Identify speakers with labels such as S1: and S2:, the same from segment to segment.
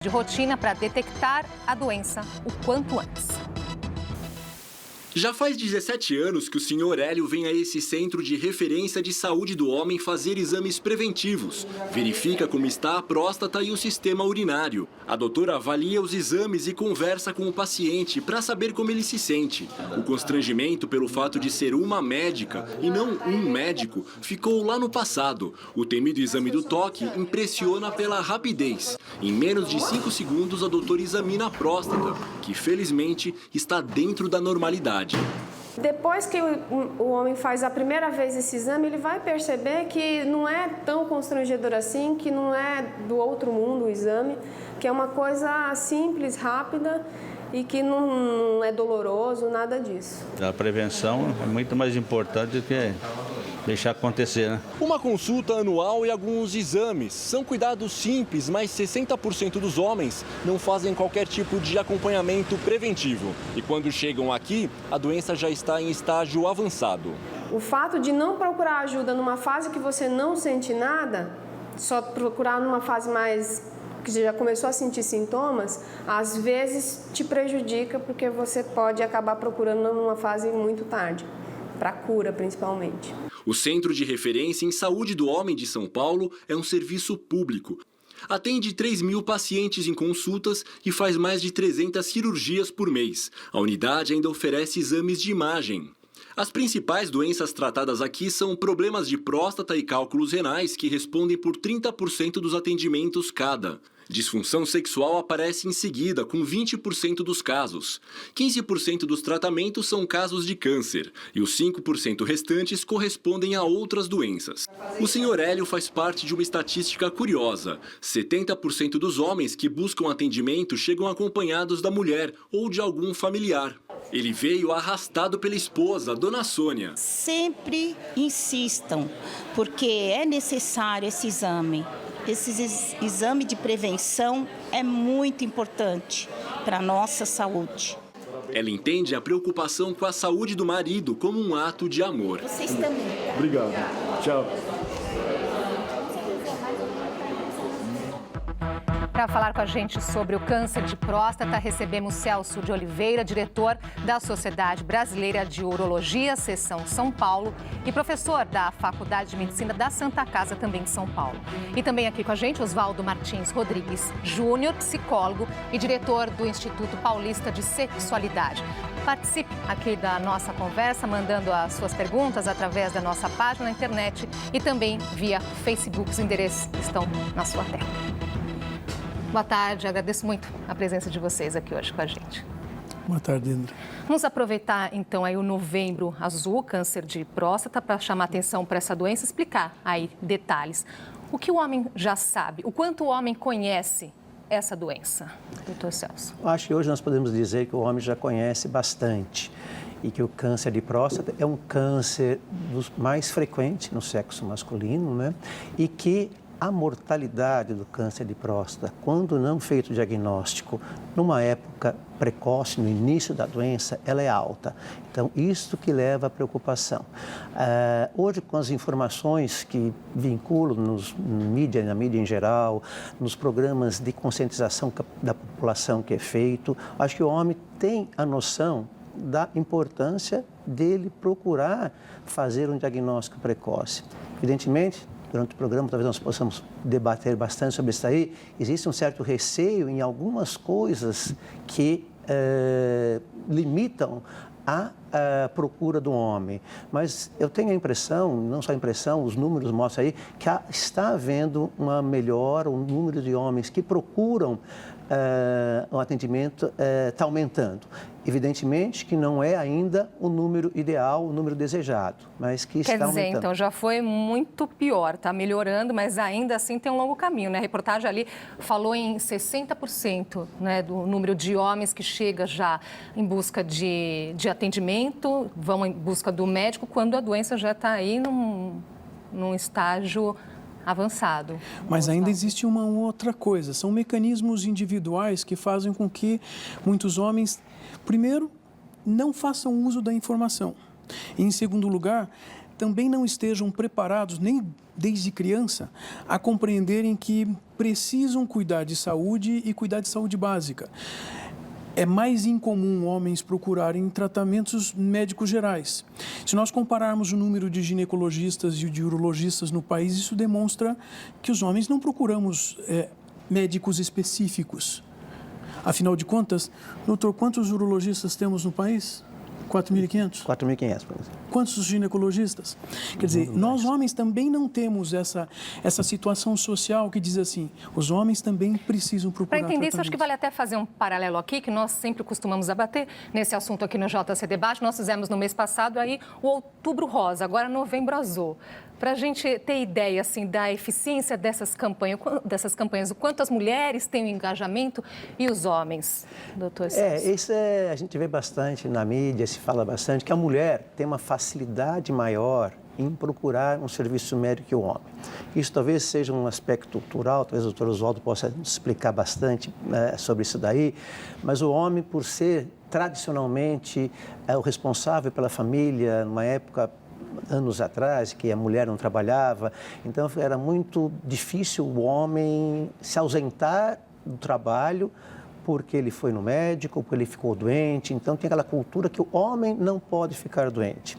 S1: de rotina para detectar a doença o quanto antes.
S2: Já faz 17 anos que o Sr. Hélio vem a esse Centro de Referência de Saúde do Homem fazer exames preventivos. Verifica como está a próstata e o sistema urinário. A doutora avalia os exames e conversa com o paciente para saber como ele se sente. O constrangimento pelo fato de ser uma médica e não um médico ficou lá no passado. O temido exame do toque impressiona pela rapidez. Em menos de 5 segundos, a doutora examina a próstata, que felizmente está dentro da normalidade.
S3: Depois que o homem faz a primeira vez esse exame, ele vai perceber que não é tão constrangedor assim, que não é do outro mundo o exame, que é uma coisa simples, rápida e que não é doloroso, nada disso.
S4: A prevenção é muito mais importante do que deixar acontecer, né?
S2: Uma consulta anual e alguns exames. São cuidados simples, mas 60% dos homens não fazem qualquer tipo de acompanhamento preventivo. E quando chegam aqui, a doença já está em estágio avançado.
S3: O fato de não procurar ajuda numa fase que você não sente nada, só procurar numa fase mais que já começou a sentir sintomas, às vezes te prejudica porque você pode acabar procurando numa fase muito tarde, para cura principalmente.
S2: O Centro de Referência em Saúde do Homem de São Paulo é um serviço público. Atende 3.000 pacientes em consultas e faz mais de 300 cirurgias por mês. A unidade ainda oferece exames de imagem. As principais doenças tratadas aqui são problemas de próstata e cálculos renais, que respondem por 30% dos atendimentos cada. Disfunção sexual aparece em seguida, com 20% dos casos. 15% dos tratamentos são casos de câncer e os 5% restantes correspondem a outras doenças. O Sr. Hélio faz parte de uma estatística curiosa. 70% dos homens que buscam atendimento chegam acompanhados da mulher ou de algum familiar. Ele veio arrastado pela esposa, Dona Sônia.
S5: Sempre insistam, porque é necessário esse exame. Esse exame de prevenção é muito importante para a nossa saúde.
S2: Ela entende a preocupação com a saúde do marido como um ato de amor.
S5: Vocês também.
S6: Obrigado. Tchau.
S1: Para falar com a gente sobre o câncer de próstata, recebemos Celso de Oliveira, diretor da Sociedade Brasileira de Urologia, seção São Paulo, e professor da Faculdade de Medicina da Santa Casa, também de São Paulo. E também aqui com a gente, Oswaldo Martins Rodrigues Júnior, psicólogo e diretor do Instituto Paulista de Sexualidade. Participe aqui da nossa conversa, mandando as suas perguntas através da nossa página na internet e também via Facebook. Os endereços estão na sua tela. Boa tarde, agradeço muito a presença de vocês aqui hoje com a gente.
S6: Boa tarde, André.
S1: Vamos aproveitar então aí o Novembro Azul, câncer de próstata, para chamar atenção para essa doença, explicar aí detalhes. O que o homem já sabe, o quanto o homem conhece essa doença, doutor Celso?
S7: Eu acho que hoje nós podemos dizer que o homem já conhece bastante e que o câncer de próstata é um câncer dos mais frequentes no sexo masculino, né? E que a mortalidade do câncer de próstata, quando não feito o diagnóstico, numa época precoce, no início da doença, ela é alta. Então, isso que leva à preocupação. Hoje, com as informações que vinculam na mídia em geral, nos programas de conscientização da população que é feito, acho que o homem tem a noção da importância dele procurar fazer um diagnóstico precoce. Evidentemente, durante o programa, talvez nós possamos debater bastante sobre isso aí. Existe um certo receio em algumas coisas que limitam a procura do homem. Mas eu tenho a impressão, não só a impressão, os números mostram aí, que está havendo uma melhora, o número de homens que procuram o atendimento está aumentando. Evidentemente que não é ainda o número ideal, o número desejado, mas que está aumentando. Quer dizer,
S1: então, já foi muito pior, está melhorando, mas ainda assim tem um longo caminho, né? A reportagem ali falou em 60%, né, do número de homens que chega já em busca de atendimento, vão em busca do médico, quando a doença já está aí num estágio avançado.
S6: Mas ainda existe uma outra coisa, são mecanismos individuais que fazem com que muitos homens, primeiro, não façam uso da informação. E, em segundo lugar, também não estejam preparados, nem desde criança, a compreenderem que precisam cuidar de saúde e cuidar de saúde básica. É mais incomum homens procurarem tratamentos médicos gerais. Se nós compararmos o número de ginecologistas e de urologistas no país, isso demonstra que os homens não procuramos médicos específicos. Afinal de contas, doutor, quantos urologistas temos no país? 4.500?
S7: 4.500, por exemplo.
S6: Quantos ginecologistas? Quer dizer, nós homens também não temos essa situação social que diz assim, os homens também precisam procurar
S1: Para entender isso, acho que vale
S6: tratamentos.
S1: até fazer um paralelo aqui, que nós sempre costumamos abater nesse assunto aqui no JC Debate. Nós fizemos no mês passado aí o Outubro Rosa, agora Novembro Azul. Para a gente ter ideia assim, da eficiência dessas campanhas, o quanto as mulheres têm o engajamento e os homens, doutor Celso?
S7: Isso a gente vê bastante na mídia, se fala bastante, que a mulher tem uma facilidade maior em procurar um serviço médico que o homem. Isso talvez seja um aspecto cultural, talvez o doutor Oswaldo possa explicar bastante sobre isso daí, mas o homem, por ser tradicionalmente o responsável pela família, numa época anos atrás, que a mulher não trabalhava, então era muito difícil o homem se ausentar do trabalho porque ele foi no médico, porque ele ficou doente, então tem aquela cultura que o homem não pode ficar doente.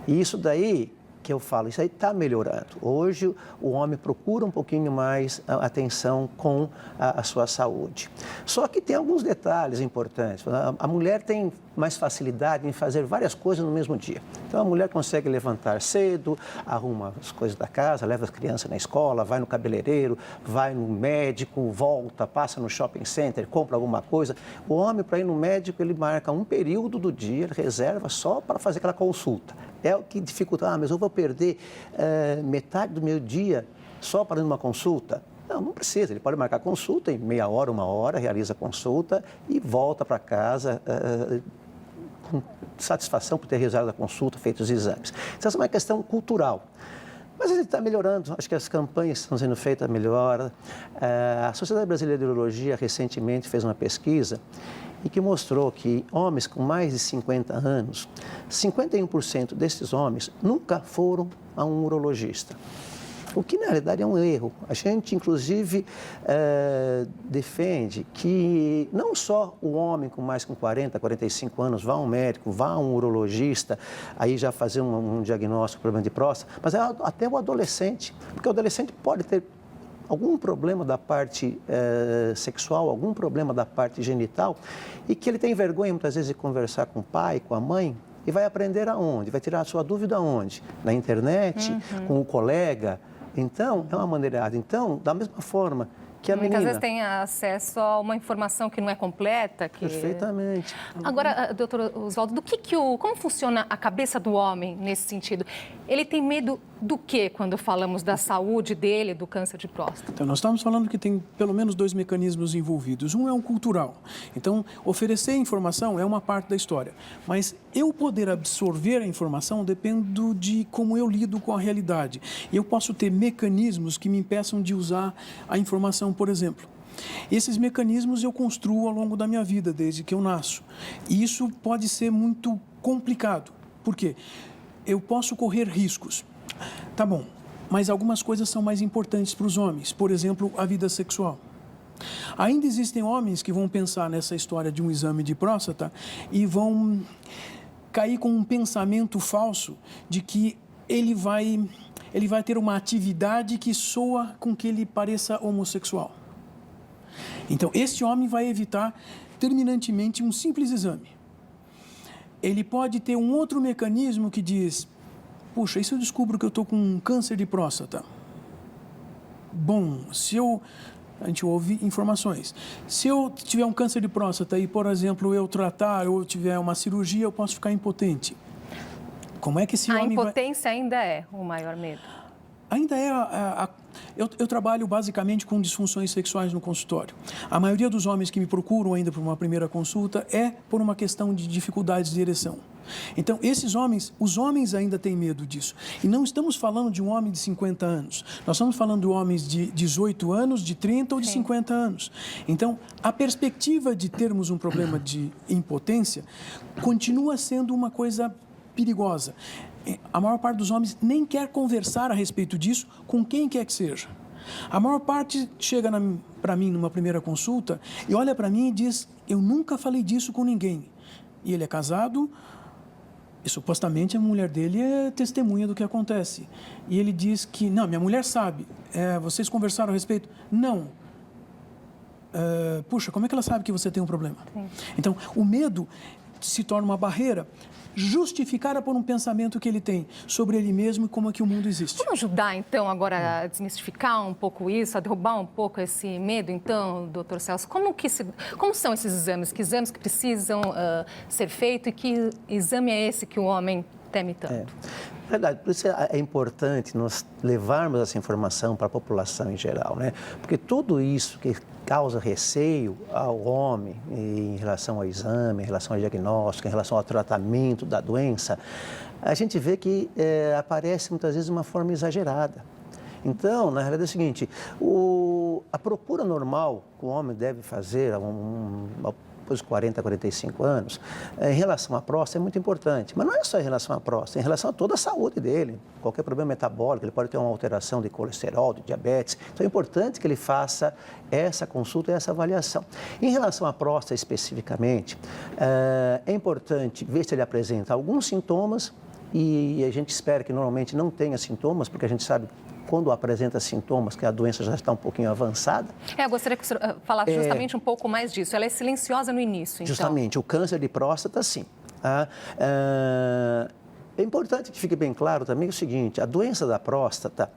S7: E isso daí que eu falo, isso aí está melhorando. Hoje o homem procura um pouquinho mais atenção com a sua saúde. Só que tem alguns detalhes importantes. A mulher tem mais facilidade em fazer várias coisas no mesmo dia. Então a mulher consegue levantar cedo, arruma as coisas da casa, leva as crianças na escola, vai no cabeleireiro, vai no médico, volta, passa no shopping center, compra alguma coisa. O homem, para ir no médico, ele marca um período do dia, ele reserva só para fazer aquela consulta. É o que dificulta, mas eu vou perder metade do meu dia só para ir numa consulta? Não precisa, ele pode marcar consulta em meia hora, 1 hora, realiza a consulta e volta para casa com satisfação por ter realizado a consulta, feito os exames. Então, essa é uma questão cultural. Mas a gente está melhorando, acho que as campanhas que estão sendo feitas melhoram. A Sociedade Brasileira de Urologia recentemente fez uma pesquisa e que mostrou que homens com mais de 50 anos, 51% desses homens nunca foram a um urologista. O que, na realidade, é um erro. A gente, inclusive, defende que não só o homem com mais de 40, 45 anos vá a um médico, vá a um urologista, aí já fazer um diagnóstico do problema de próstata, mas até o adolescente, porque o adolescente pode ter algum problema da parte sexual, algum problema da parte genital, e que ele tem vergonha, muitas vezes, de conversar com o pai, com a mãe, e vai aprender aonde? Vai tirar a sua dúvida aonde? Na internet, com o colega. Então, é uma maneira errada. Então, da mesma forma que a menina...
S1: Muitas vezes tem acesso a uma informação que não é completa.
S7: Perfeitamente.
S1: Agora, doutor Oswaldo, como funciona a cabeça do homem nesse sentido? Ele tem medo do quê quando falamos da saúde dele, do câncer de próstata?
S6: Então, nós estamos falando que tem pelo menos 2 mecanismos envolvidos. Um é um cultural. Então, oferecer informação é uma parte da história. Mas eu poder absorver a informação depende de como eu lido com a realidade. Eu posso ter mecanismos que me impeçam de usar a informação, por exemplo. Esses mecanismos eu construo ao longo da minha vida, desde que eu nasço. E isso pode ser muito complicado. Por quê? Eu posso correr riscos. Tá bom, mas algumas coisas são mais importantes para os homens. Por exemplo, a vida sexual. Ainda existem homens que vão pensar nessa história de um exame de próstata e vão cair com um pensamento falso de que ele vai ter uma atividade que soa com que ele pareça homossexual. Então, esse homem vai evitar terminantemente um simples exame. Ele pode ter um outro mecanismo que diz: puxa, e se eu descubro que eu estou com um câncer de próstata? Bom, a gente ouve informações. Se eu tiver um câncer de próstata e, por exemplo, eu tratar ou tiver uma cirurgia, eu posso ficar impotente. Como é que esse homem vai...
S1: A impotência ainda é o maior medo?
S6: Ainda é eu trabalho basicamente com disfunções sexuais no consultório. A maioria dos homens que me procuram ainda por uma primeira consulta é por uma questão de dificuldades de ereção. Então, os homens ainda têm medo disso. E não estamos falando de um homem de 50 anos. Nós estamos falando de homens de 18 anos, de 30 ou de 50 anos. Então, a perspectiva de termos um problema de impotência continua sendo uma coisa perigosa. A maior parte dos homens nem quer conversar a respeito disso com quem quer que seja. A maior parte chega para mim numa primeira consulta e olha para mim e diz, eu nunca falei disso com ninguém. E ele é casado e supostamente a mulher dele é testemunha do que acontece. E ele diz que, não, minha mulher sabe. Vocês conversaram a respeito? Não. Puxa, como é que ela sabe que você tem um problema? Sim. Então, o medo se torna uma barreira justificada por um pensamento que ele tem sobre ele mesmo e como é que o mundo existe.
S1: Vamos ajudar, então, agora a desmistificar um pouco isso, a derrubar um pouco esse medo, então, doutor Celso? Como são esses exames? Que exames que precisam ser feitos e que exame é esse que o homem teme tanto?
S7: Verdade, por isso é importante nós levarmos essa informação para a população em geral, né? Porque tudo isso que causa receio ao homem em relação ao exame, em relação ao diagnóstico, em relação ao tratamento da doença, a gente vê que aparece muitas vezes de uma forma exagerada. Então, na realidade é o seguinte, a procura normal que o homem deve fazer depois dos 40, 45 anos, em relação à próstata é muito importante. Mas não é só em relação à próstata, é em relação a toda a saúde dele. Qualquer problema metabólico, ele pode ter uma alteração de colesterol, de diabetes. Então é importante que ele faça essa consulta e essa avaliação. Em relação à próstata especificamente, é importante ver se ele apresenta alguns sintomas e a gente espera que normalmente não tenha sintomas, porque a gente sabe quando apresenta sintomas, que a doença já está um pouquinho avançada.
S1: Eu gostaria que o senhor falasse justamente um pouco mais disso. Ela é silenciosa no início, então.
S7: Justamente, o câncer de próstata, sim. É importante que fique bem claro também o seguinte, a doença da próstata,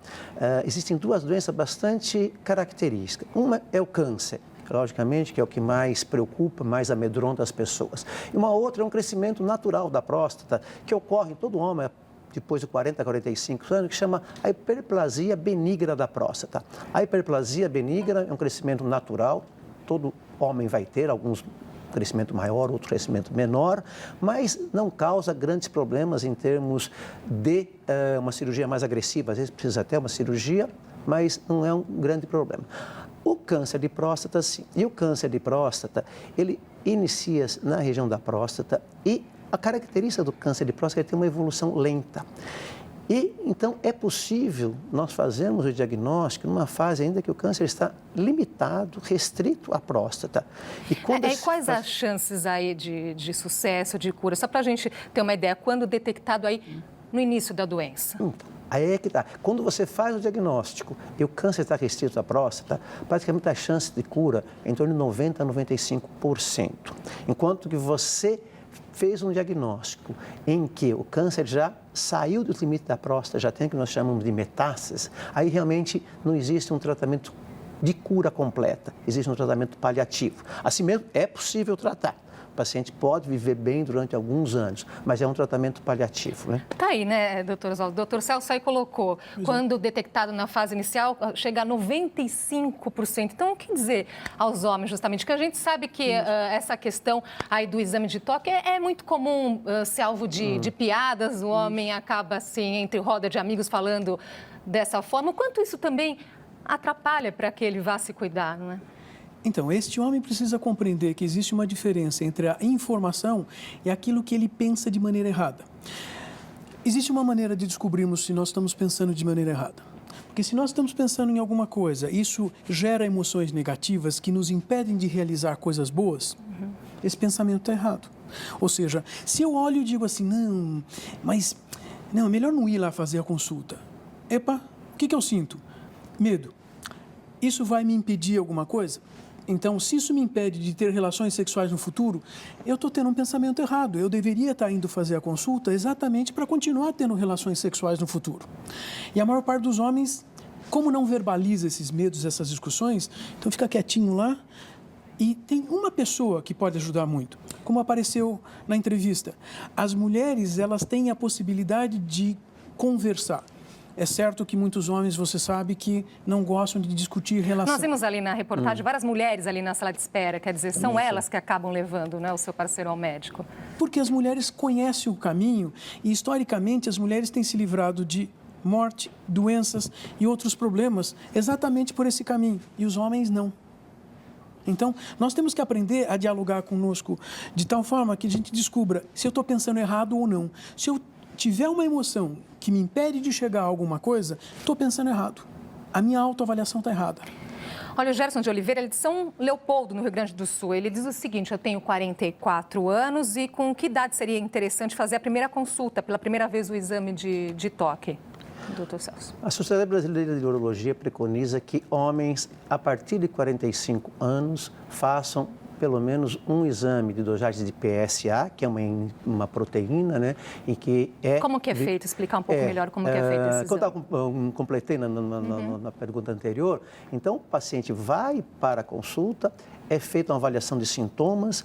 S7: existem duas doenças bastante características. Uma é o câncer, logicamente, que é o que mais preocupa, mais amedronta as pessoas. E uma outra é um crescimento natural da próstata, que ocorre em todo homem, depois de 40, 45 anos, que chama a hiperplasia benigna da próstata. A hiperplasia benigna é um crescimento natural, todo homem vai ter, alguns crescimento maior, outro crescimento menor, mas não causa grandes problemas em termos de uma cirurgia mais agressiva. Às vezes precisa até uma cirurgia, mas não é um grande problema. O câncer de próstata, sim. E o câncer de próstata, ele inicia-se na região da próstata e a característica do câncer de próstata é ter uma evolução lenta. E, então, é possível nós fazermos o diagnóstico numa fase ainda que o câncer está limitado, restrito à próstata.
S1: E quais as chances aí de sucesso, de cura? Só para a gente ter uma ideia, quando detectado aí no início da doença?
S7: Então, aí é que está. Quando você faz o diagnóstico e o câncer está restrito à próstata, praticamente a chance de cura é em torno de 90% a 95%. Enquanto que você fez um diagnóstico em que o câncer já saiu do limite da próstata, já tem o que nós chamamos de metástase, aí realmente não existe um tratamento de cura completa, existe um tratamento paliativo. Assim mesmo, é possível tratar. O paciente pode viver bem durante alguns anos, mas é um tratamento paliativo, né?
S1: Tá aí, né, doutor Oswaldo? O doutor Celso aí colocou, quando detectado na fase inicial, chega a 95%. Então, o que dizer aos homens, justamente? Que a gente sabe que essa questão aí do exame de toque é muito comum ser alvo de piadas, o homem acaba, assim, entre roda de amigos falando dessa forma. O quanto isso também atrapalha para que ele vá se cuidar, não é?
S6: Então, este homem precisa compreender que existe uma diferença entre a informação e aquilo que ele pensa de maneira errada. Existe uma maneira de descobrirmos se nós estamos pensando de maneira errada. Porque se nós estamos pensando em alguma coisa, isso gera emoções negativas que nos impedem de realizar coisas boas, esse pensamento está errado. Ou seja, se eu olho e digo assim, não, é melhor não ir lá fazer a consulta. Epa, o que eu sinto? Medo. Isso vai me impedir alguma coisa? Então, se isso me impede de ter relações sexuais no futuro, eu estou tendo um pensamento errado. Eu deveria estar indo fazer a consulta exatamente para continuar tendo relações sexuais no futuro. E a maior parte dos homens, como não verbaliza esses medos, essas discussões, então fica quietinho lá. E tem uma pessoa que pode ajudar muito, como apareceu na entrevista. As mulheres, elas têm a possibilidade de conversar. É certo que muitos homens, você sabe, que não gostam de discutir relação.
S1: Nós vimos ali na reportagem várias mulheres ali na sala de espera, quer dizer, são elas que acabam levando, né, o seu parceiro ao médico.
S6: Porque as mulheres conhecem o caminho e, historicamente, as mulheres têm se livrado de morte, doenças e outros problemas exatamente por esse caminho, e os homens não. Então, nós temos que aprender a dialogar conosco de tal forma que a gente descubra se eu estou pensando errado ou não. Se eu tiver uma emoção que me impede de chegar a alguma coisa, estou pensando errado. A minha autoavaliação está errada.
S1: Olha, o Gerson de Oliveira, ele é de São Leopoldo, no Rio Grande do Sul. Ele diz o seguinte: eu tenho 44 anos e com que idade seria interessante fazer a primeira consulta, pela primeira vez o exame de toque? Doutor Celso.
S7: A Sociedade Brasileira de Urologia preconiza que homens a partir de 45 anos façam pelo menos um exame de dosagem de PSA, que é uma proteína, né? E que é...
S1: Como que é feito? Explicar um pouco melhor como que é feito esse exame.
S7: Quando eu completei na pergunta anterior, então o paciente vai para a consulta, é feita uma avaliação de sintomas,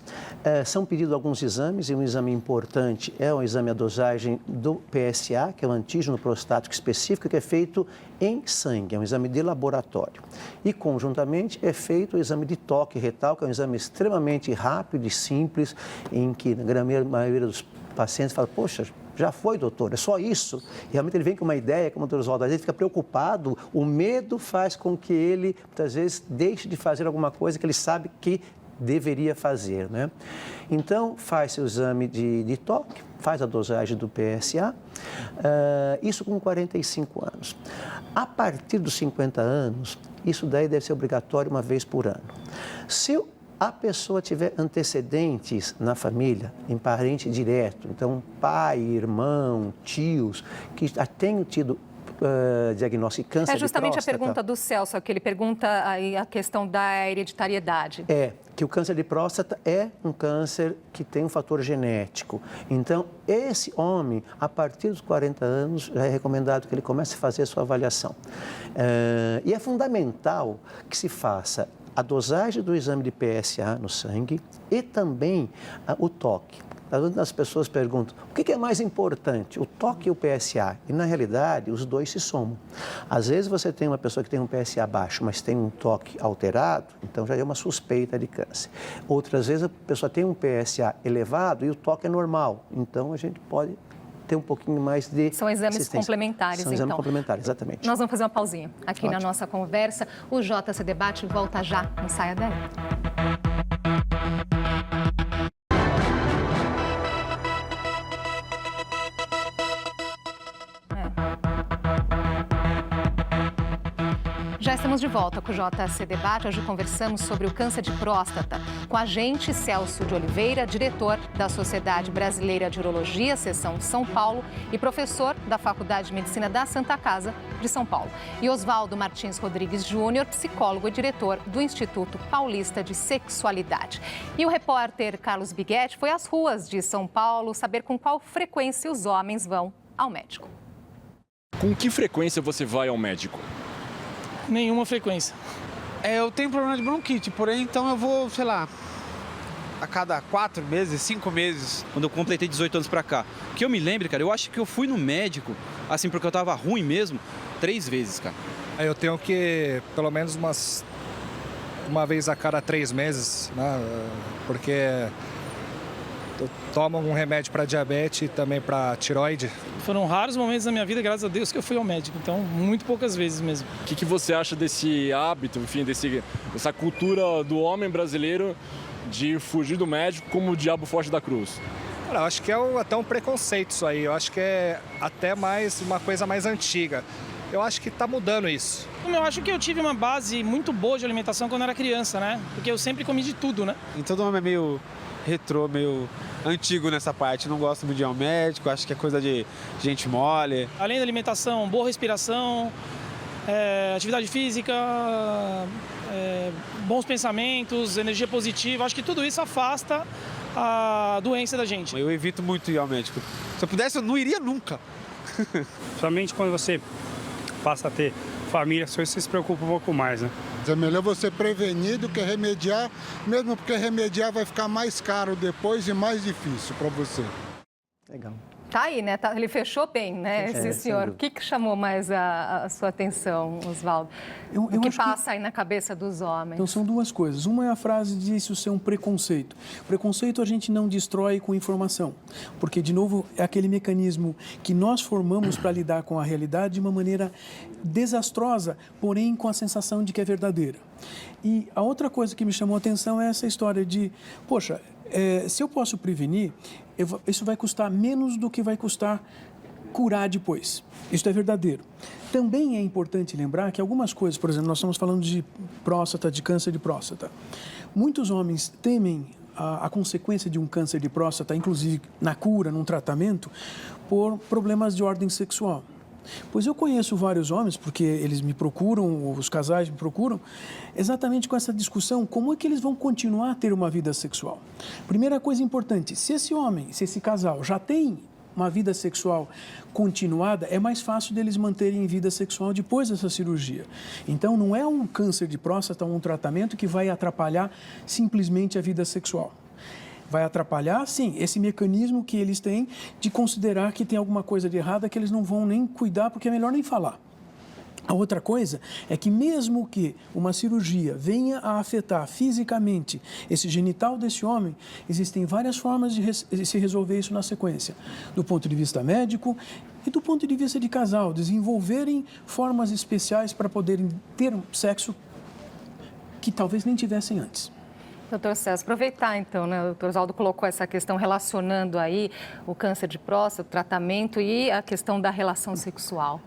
S7: são pedidos alguns exames, e um exame importante é o exame a dosagem do PSA, que é o antígeno prostático específico, que é feito em sangue, é um exame de laboratório. E, conjuntamente, é feito o exame de toque retal, que é um exame extremamente rápido e simples, em que, na grande maioria dos pacientes, fala, poxa, já foi, doutor, é só isso. E realmente ele vem com uma ideia, como o doutor Oswaldo, às vezes fica preocupado, o medo faz com que ele, muitas vezes, deixe de fazer alguma coisa que ele sabe que deveria fazer, né? Então, faz o exame de toque, faz a dosagem do PSA, isso com 45 anos. A partir dos 50 anos, isso daí deve ser obrigatório uma vez por ano. Se a pessoa tiver antecedentes na família, em parente direto, então pai, irmão, tios, que já tenham tido diagnóstico de câncer de próstata.
S1: É justamente a pergunta do Celso, que ele pergunta aí a questão da hereditariedade.
S7: É, que o câncer de próstata é um câncer que tem um fator genético. Então, esse homem, a partir dos 40 anos, já é recomendado que ele comece a fazer a sua avaliação. E é fundamental que se faça a dosagem do exame de PSA no sangue e também o toque. As pessoas perguntam, o que é mais importante, o toque ou o PSA? E, na realidade, os dois se somam. Às vezes, você tem uma pessoa que tem um PSA baixo, mas tem um toque alterado, então já é uma suspeita de câncer. Outras vezes, a pessoa tem um PSA elevado e o toque é normal, então a gente pode ter um pouquinho mais de
S1: São exames complementares,
S7: São exames complementares, exatamente.
S1: Nós vamos fazer uma pausinha aqui na nossa conversa. O JC Debate volta já, não saia daí. Já estamos de volta com o JC Debate. Hoje conversamos sobre o câncer de próstata com a gente, Celso de Oliveira, diretor da Sociedade Brasileira de Urologia, seção São Paulo, e professor da Faculdade de Medicina da Santa Casa de São Paulo. E Oswaldo Martins Rodrigues Júnior, psicólogo e diretor do Instituto Paulista de Sexualidade. E o repórter Carlos Biguetti foi às ruas de São Paulo saber com qual frequência os homens vão ao médico.
S8: Com que frequência você vai ao médico?
S9: Nenhuma frequência.
S10: Eu tenho problema de bronquite, porém, então eu vou, sei lá, a cada 4 meses, 5 meses.
S9: Quando eu completei 18 anos pra cá. Que eu me lembro, cara, eu acho que eu fui no médico, assim, porque eu tava ruim mesmo, 3 vezes, cara.
S11: Eu tenho que, pelo menos uma vez a cada 3 meses, né? Porque eu tomo um remédio para diabetes e também para tiroide.
S12: Foram raros momentos na minha vida, graças a Deus, que eu fui ao médico. Então, muito poucas vezes mesmo.
S8: O que você acha desse hábito, enfim, dessa cultura do homem brasileiro de fugir do médico como o diabo foge da cruz?
S11: Cara, eu acho que é até um preconceito isso aí. Eu acho que é até mais uma coisa mais antiga. Eu acho que está mudando isso.
S12: Eu acho que eu tive uma base muito boa de alimentação quando era criança, né? Porque eu sempre comi de tudo, né?
S10: Então, todo homem é meio retrô, meio antigo nessa parte. Não gosto muito de ir ao médico, acho que é coisa de gente mole.
S12: Além da alimentação, boa respiração, atividade física, bons pensamentos, energia positiva. Acho que tudo isso afasta a doença da gente.
S10: Eu evito muito ir ao médico. Se eu pudesse, eu não iria nunca.
S13: Somente quando você passa a ter família, você se preocupa um pouco mais, né?
S14: É melhor você prevenir do que remediar, mesmo porque remediar vai ficar mais caro depois e mais difícil para você.
S7: Legal.
S1: Tá aí, né? Ele fechou bem, né, esse senhor. O que chamou mais a sua atenção, Oswaldo? O que passa aí na cabeça dos homens?
S6: Então, são duas coisas. Uma é a frase de isso ser um preconceito. Preconceito a gente não destrói com informação, porque, de novo, é aquele mecanismo que nós formamos para lidar com a realidade de uma maneira desastrosa, porém com a sensação de que é verdadeira. E a outra coisa que me chamou a atenção é essa história de, poxa, se eu posso prevenir, isso vai custar menos do que vai custar curar depois. Isso é verdadeiro. Também é importante lembrar que algumas coisas, por exemplo, nós estamos falando de próstata, de câncer de próstata. Muitos homens temem a consequência de um câncer de próstata, inclusive na cura, num tratamento, por problemas de ordem sexual. Pois eu conheço vários homens, porque eles me procuram, os casais me procuram, exatamente com essa discussão, como é que eles vão continuar a ter uma vida sexual. Primeira coisa importante, se esse casal já tem uma vida sexual continuada, é mais fácil deles manterem vida sexual depois dessa cirurgia. Então, não é um câncer de próstata ou um tratamento que vai atrapalhar simplesmente a vida sexual. Vai atrapalhar, sim, esse mecanismo que eles têm de considerar que tem alguma coisa de errada que eles não vão nem cuidar, porque é melhor nem falar. A outra coisa é que mesmo que uma cirurgia venha a afetar fisicamente esse genital desse homem, existem várias formas de se resolver isso na sequência, do ponto de vista médico e do ponto de vista de casal, desenvolverem formas especiais para poderem ter um sexo que talvez nem tivessem antes.
S1: Doutor César, aproveitar então, né? O doutor Oswaldo colocou essa questão relacionando aí o câncer de próstata, o tratamento e a questão da relação sexual.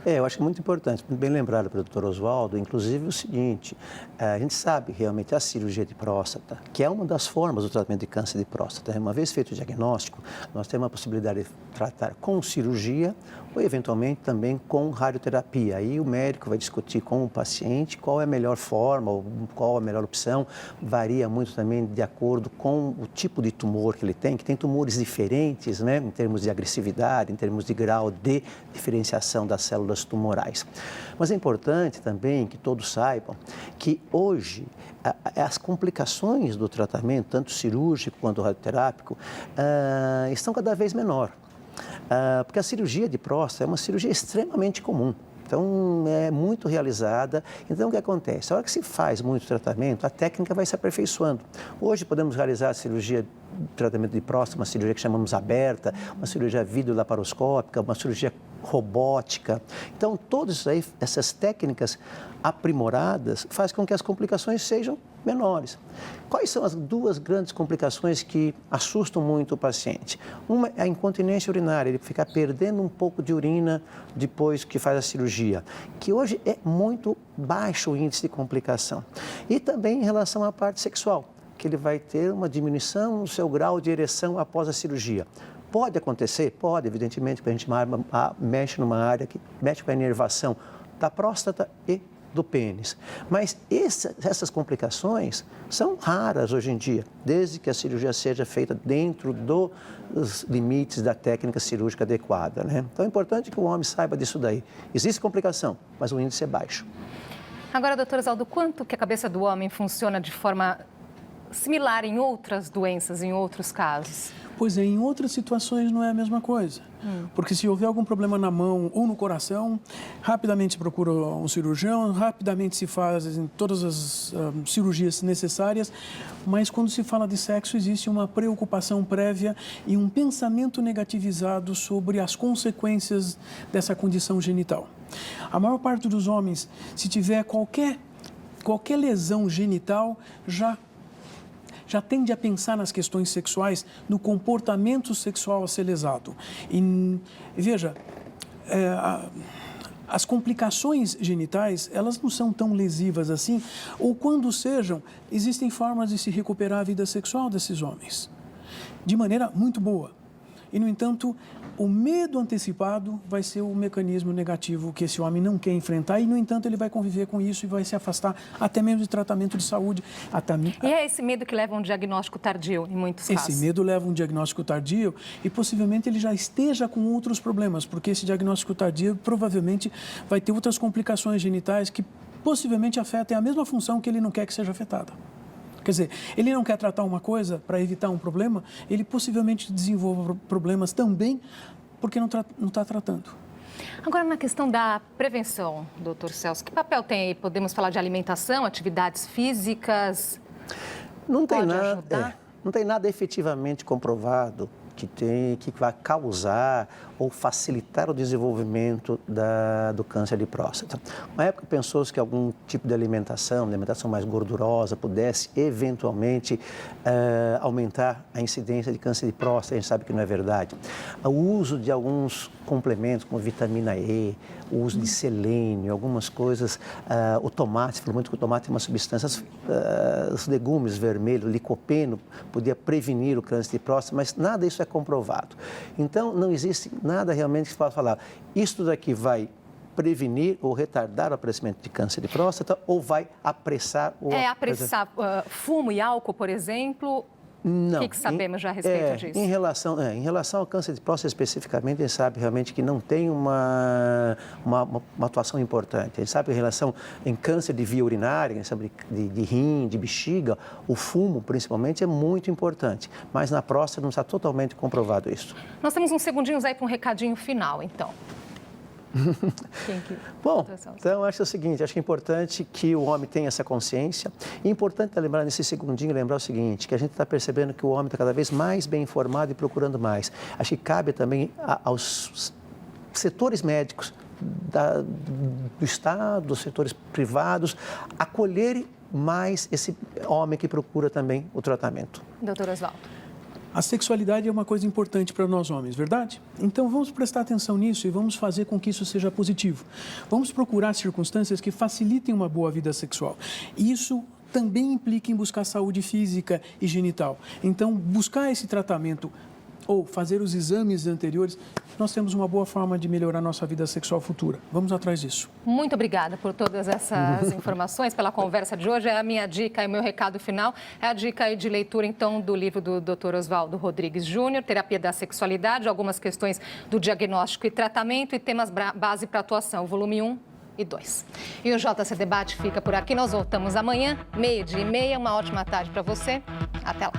S7: Eu acho que é muito importante, muito bem lembrado pelo doutor Oswaldo, inclusive o seguinte, a gente sabe realmente a cirurgia de próstata, que é uma das formas do tratamento de câncer de próstata. Uma vez feito o diagnóstico, nós temos a possibilidade de tratar com cirurgia ou eventualmente também com radioterapia. Aí o médico vai discutir com o paciente qual é a melhor forma ou qual a melhor opção. Varia muito também de acordo com o tipo de tumor que ele tem, que tem tumores diferentes, né, em termos de agressividade, em termos de grau de diferenciação das células tumorais. Mas é importante também que todos saibam que hoje as complicações do tratamento, tanto cirúrgico quanto radioterápico, estão cada vez menor. Porque a cirurgia de próstata é uma cirurgia extremamente comum. Então, é muito realizada. Então, o que acontece? A hora que se faz muito tratamento, a técnica vai se aperfeiçoando. Hoje, podemos realizar a cirurgia, tratamento de próstata, uma cirurgia que chamamos aberta, uma cirurgia videolaparoscópica, uma cirurgia robótica. Então, todas essas técnicas aprimoradas fazem com que as complicações sejam menores. Quais são as duas grandes complicações que assustam muito o paciente? Uma é a incontinência urinária, ele fica perdendo um pouco de urina depois que faz a cirurgia, que hoje é muito baixo o índice de complicação. E também em relação à parte sexual, que ele vai ter uma diminuição no seu grau de ereção após a cirurgia. Pode acontecer? Pode, evidentemente, porque a gente mexe numa área que mexe com a inervação da próstata e do pênis. Mas essas complicações são raras hoje em dia, desde que a cirurgia seja feita dentro dos limites da técnica cirúrgica adequada, né? Então é importante que o homem saiba disso daí. Existe complicação, mas o índice é baixo.
S1: Agora, doutor Oswaldo, quanto que a cabeça do homem funciona de forma similar em outras doenças, em outros casos?
S6: Pois é, em outras situações não é a mesma coisa. Porque se houver algum problema na mão ou no coração, rapidamente se procura um cirurgião, rapidamente se fazem todas as cirurgias necessárias, mas quando se fala de sexo existe uma preocupação prévia e um pensamento negativizado sobre as consequências dessa condição genital. A maior parte dos homens, se tiver qualquer lesão genital, já tende a pensar nas questões sexuais, no comportamento sexual a ser lesado. E veja, as complicações genitais, elas não são tão lesivas assim, ou quando sejam, existem formas de se recuperar a vida sexual desses homens, de maneira muito boa. E, no entanto, o medo antecipado vai ser o mecanismo negativo que esse homem não quer enfrentar e, no entanto, ele vai conviver com isso e vai se afastar até mesmo de tratamento de saúde.
S1: E é esse medo que leva a um diagnóstico tardio, em muitos casos?
S6: Esse medo leva a um diagnóstico tardio e, possivelmente, ele já esteja com outros problemas, porque esse diagnóstico tardio provavelmente vai ter outras complicações genitais que, possivelmente, afetem a mesma função que ele não quer que seja afetada. Quer dizer, ele não quer tratar uma coisa para evitar um problema, ele possivelmente desenvolva problemas também porque não está tratando.
S1: Agora, na questão da prevenção, doutor Celso, que papel tem aí? Podemos falar de alimentação, atividades físicas?
S7: Não tem
S1: Pode
S7: nada,
S1: ajudar?
S7: não tem nada efetivamente comprovado que vai causar ou facilitar o desenvolvimento do câncer de próstata. Uma época pensou-se que algum tipo de alimentação mais gordurosa, pudesse eventualmente aumentar a incidência de câncer de próstata. A gente sabe que não é verdade. O uso de alguns complementos, como vitamina E, o uso de selênio, algumas coisas, o tomate, falou muito que o tomate é uma substância, os legumes vermelhos, licopeno, podia prevenir o câncer de próstata, mas nada disso é comprovado. Então, não existe nada realmente que se possa falar, isto daqui vai prevenir ou retardar o aparecimento de câncer de próstata ou vai apressar o...
S1: apressar fumo e álcool, por exemplo?
S7: Não.
S1: O que sabemos já a respeito disso?
S7: Em relação ao câncer de próstata especificamente, a gente sabe realmente que não tem uma atuação importante. A gente sabe em relação em câncer de via urinária, a gente sabe de rim, de bexiga, o fumo principalmente é muito importante. Mas na próstata não está totalmente comprovado isso.
S1: Nós temos uns segundinhos aí para um recadinho final, então.
S7: Bom, então acho o seguinte, acho que é importante que o homem tenha essa consciência. E é importante lembrar nesse segundinho, lembrar o seguinte, que a gente está percebendo que o homem está cada vez mais bem informado e procurando mais. Acho que cabe também aos setores médicos do Estado, dos setores privados, acolherem mais esse homem que procura também o tratamento.
S1: Doutor Oswaldo.
S6: A sexualidade é uma coisa importante para nós homens, verdade? Então vamos prestar atenção nisso e vamos fazer com que isso seja positivo. Vamos procurar circunstâncias que facilitem uma boa vida sexual. Isso também implica em buscar saúde física e genital. Então, buscar esse tratamento ou fazer os exames anteriores, nós temos uma boa forma de melhorar nossa vida sexual futura. Vamos atrás disso.
S1: Muito obrigada por todas essas informações, pela conversa de hoje. É a minha dica e o meu recado final. É a dica aí de leitura, então, do livro do Dr. Oswaldo Rodrigues Júnior, Terapia da Sexualidade, algumas questões do diagnóstico e tratamento e temas base para atuação, volume 1 e 2. E o JC Debate fica por aqui. Nós voltamos amanhã, 12:30. Uma ótima tarde para você. Até lá.